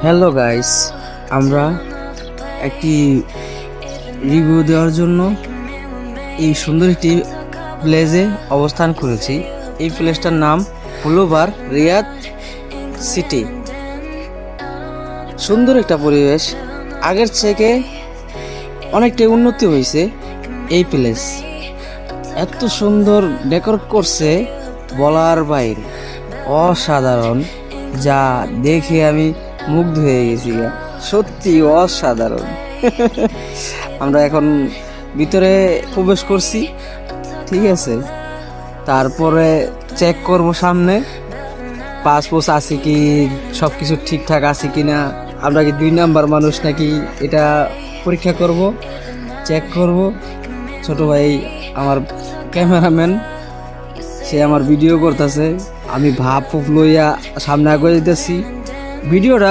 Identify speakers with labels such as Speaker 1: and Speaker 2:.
Speaker 1: Hello guys, আমরা একটি review দেওয়ার জন্য এই সুন্দর একটি প্লেসে অবস্থান করেছি। এই প্লেসটার নাম হুলোবার রিয়াদ সিটি। সুন্দর একটা পরিবেশ, আগের থেকে অনেকটাই উন্নতি হয়েছে। এই প্লেস এত সুন্দর ডেকোরেট করছে বলার বাইরে, অসাধারণ। যা দেখে আমি মুগ্ধ হয়ে গেছি, সত্যি অসাধারণ। আমরা এখন ভিতরে প্রবেশ করছি, ঠিক আছে। তারপরে চেক করব সামনে পাসপোর্ট আছে কি, সব কিছু ঠিকঠাক আছে কি না, আমরা কি 2 নাম্বার মানুষ নাকি, এটা পরীক্ষা করব, চেক করব। ছোট ভাই আমার ক্যামেরাম্যান, সে আমার ভিডিও করতেছে, আমি ভাব লইয়া সামনে আগে যেতেছি। ভিডিওটা